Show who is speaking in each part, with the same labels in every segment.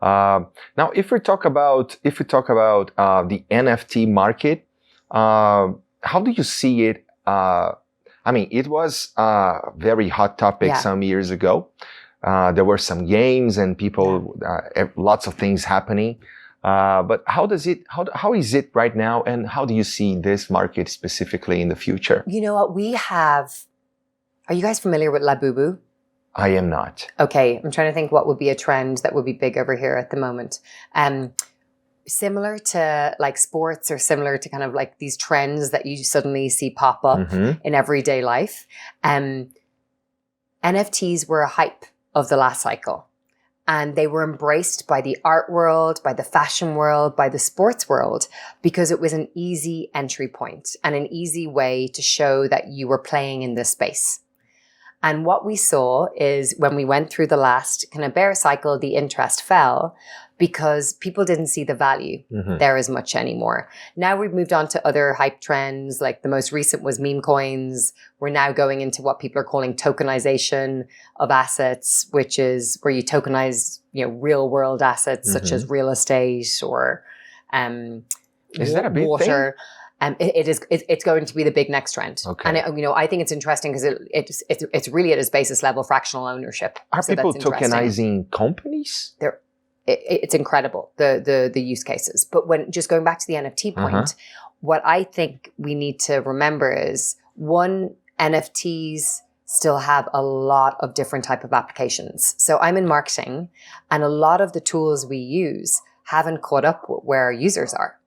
Speaker 1: Now, if we talk about the NFT market, how do you see it? I mean, it was a very hot topic some years ago. There were some games and people, lots of things happening. But how is it right now, and how do you see this market specifically in the future?
Speaker 2: You know what, are you guys familiar with Labubu?
Speaker 1: I am not.
Speaker 2: Okay, I'm trying to think what would be a trend that would be big over here at the moment. Similar to like sports, or similar to kind of like these trends that you suddenly see pop up in everyday life. NFTs were a hype of the last cycle, and they were embraced by the art world, by the fashion world, by the sports world, because it was an easy entry point and an easy way to show that you were playing in this space. And what we saw is when we went through the last kind of bear cycle, the interest fell because people didn't see the value there as much anymore. Now we've moved on to other hype trends, like the most recent was meme coins. We're now going into what people are calling tokenization of assets, which is where you tokenize, real world assets such as real estate or
Speaker 1: is that a big
Speaker 2: water.
Speaker 1: Thing?
Speaker 2: It's going to be the big next trend.
Speaker 1: Okay.
Speaker 2: And I think it's interesting because it's really at its basis level fractional ownership.
Speaker 1: Are people tokenizing companies?
Speaker 2: It's incredible, the use cases. But when just going back to the NFT point, what I think we need to remember is, one, NFTs still have a lot of different type of applications. So I'm in marketing, and a lot of the tools we use haven't caught up with where our users are.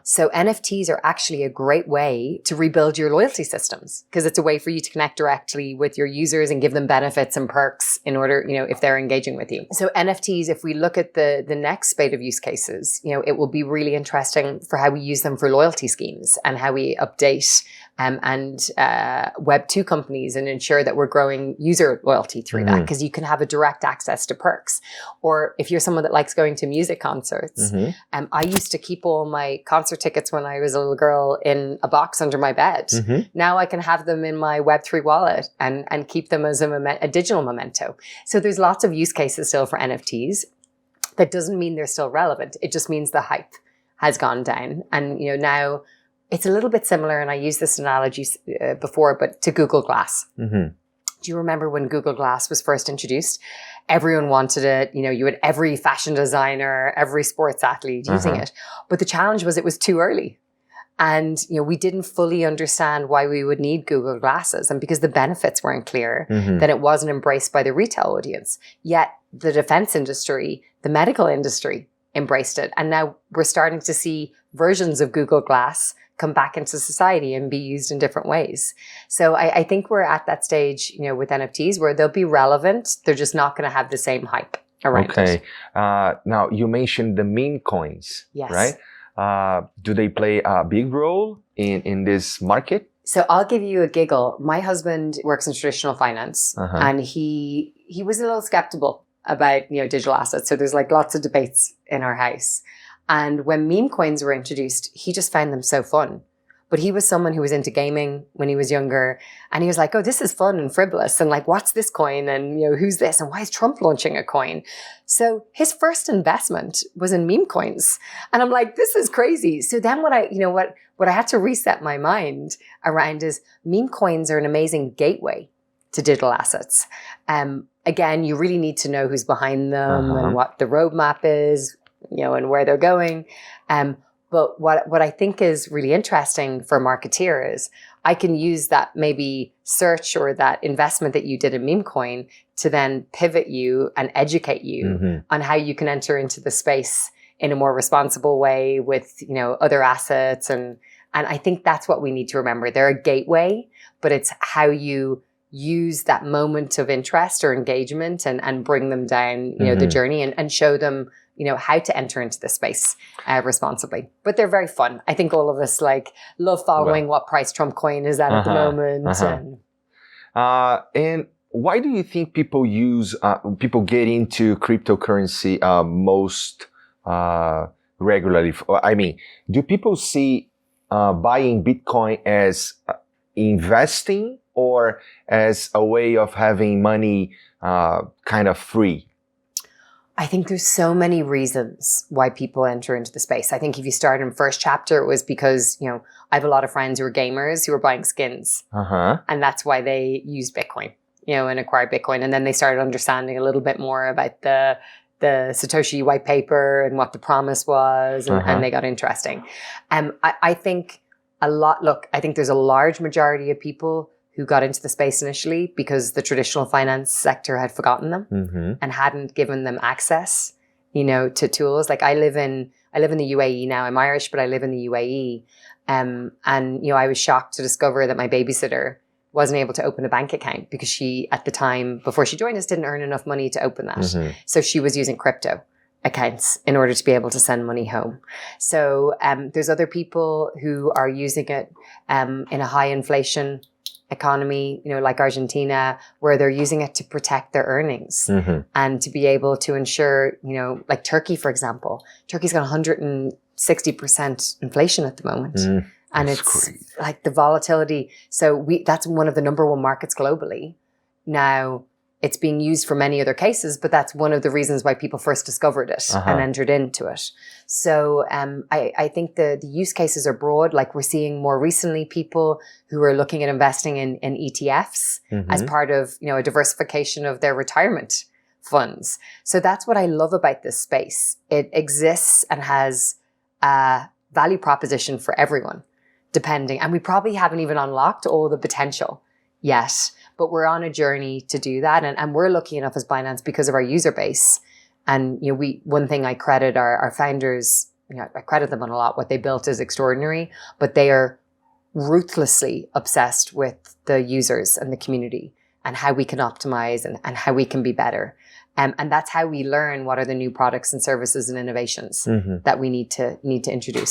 Speaker 2: So NFTs are actually a great way to rebuild your loyalty systems, because it's a way for you to connect directly with your users and give them benefits and perks in order, if they're engaging with you. So NFTs, if we look at the next spate of use cases, it will be really interesting for how we use them for loyalty schemes and how we update Web 2 companies and ensure that we're growing user loyalty through that, because you can have a direct access to perks. Or if you're someone that likes going to music concerts, I used to keep all my concert tickets when I was a little girl in a box under my bed. Now I can have them in my Web3 wallet and keep them as a digital memento. So there's lots of use cases still for NFTs. That doesn't mean they're still relevant. It just means the hype has gone down. And, now it's a little bit similar, and I used this analogy before, but to Google Glass. Do you remember when Google Glass was first introduced? Everyone wanted it. You had every fashion designer, every sports athlete using it. But the challenge was it was too early. And, we didn't fully understand why we would need Google Glasses. And because the benefits weren't clear, then it wasn't embraced by the retail audience. Yet the defense industry, the medical industry embraced it. And now we're starting to see versions of Google Glass come back into society and be used in different ways. So I think we're at that stage, with NFTs where they'll be relevant. They're just not going to have the same hype around it.
Speaker 1: Now you mentioned the meme coins,
Speaker 2: yes.
Speaker 1: right? Do they play a big role in this market?
Speaker 2: So I'll give you a giggle. My husband works in traditional finance, and he was a little skeptical about, digital assets. So there's like lots of debates in our house. And when meme coins were introduced, he just found them so fun. But he was someone who was into gaming when he was younger. And he was like, oh, this is fun and frivolous. And like, what's this coin? And, who's this? And why is Trump launching a coin? So his first investment was in meme coins. And I'm like, this is crazy. So then what I had to reset my mind around is meme coins are an amazing gateway to digital assets. Again, you really need to know who's behind them and what the roadmap is, and where they're going. But what I think is really interesting for marketeers, I can use that maybe search or that investment that you did in meme coin to then pivot you and educate you on how you can enter into the space in a more responsible way with, other assets. And I think that's what we need to remember. They're a gateway, but it's how you use that moment of interest or engagement and bring them down, the journey and show them, how to enter into the space responsibly. But they're very fun. I think all of us love following what price Trump coin is at the moment.
Speaker 1: And why do you think people get into cryptocurrency most regularly? I mean, do people see buying Bitcoin as investing or as a way of having money kind of free?
Speaker 2: I think there's so many reasons why people enter into the space. I think if you start in first chapter, it was because, you know, I have a lot of friends who are gamers who are buying skins. And that's why they used Bitcoin, you know, and acquired Bitcoin. And then they started understanding a little bit more about the Satoshi white paper and what the promise was. And they got interesting. I think I think there's a large majority of people who got into the space initially because the traditional finance sector had forgotten them and hadn't given them access, you know, to tools. Like I live in the UAE now. I'm Irish, but I live in the UAE. And, you know, I was shocked to discover that my babysitter wasn't able to open a bank account because she, at the time, before she joined us, didn't earn enough money to open that. So she was using crypto accounts in order to be able to send money home. So there's other people who are using it in a high inflation economy, you know, like Argentina, where they're using it to protect their earnings and to be able to ensure, you know, like Turkey, for example. Turkey's got 160% inflation at the moment. And it's crazy. Like the volatility. So that's one of the number one markets globally. Now, it's being used for many other cases, but that's one of the reasons why people first discovered it and entered into it. So I think the use cases are broad. Like we're seeing more recently people who are looking at investing in ETFs as part of, you know, a diversification of their retirement funds. So that's what I love about this space. It exists and has a value proposition for everyone, depending. And we probably haven't even unlocked all the potential yet. But we're on a journey to do that. And we're lucky enough as Binance because of our user base. And, you know, one thing I credit our founders, you know, I credit them on a lot. What they built is extraordinary, but they are ruthlessly obsessed with the users and the community and how we can optimize and how we can be better. And that's how we learn what are the new products and services and innovations that we need to introduce.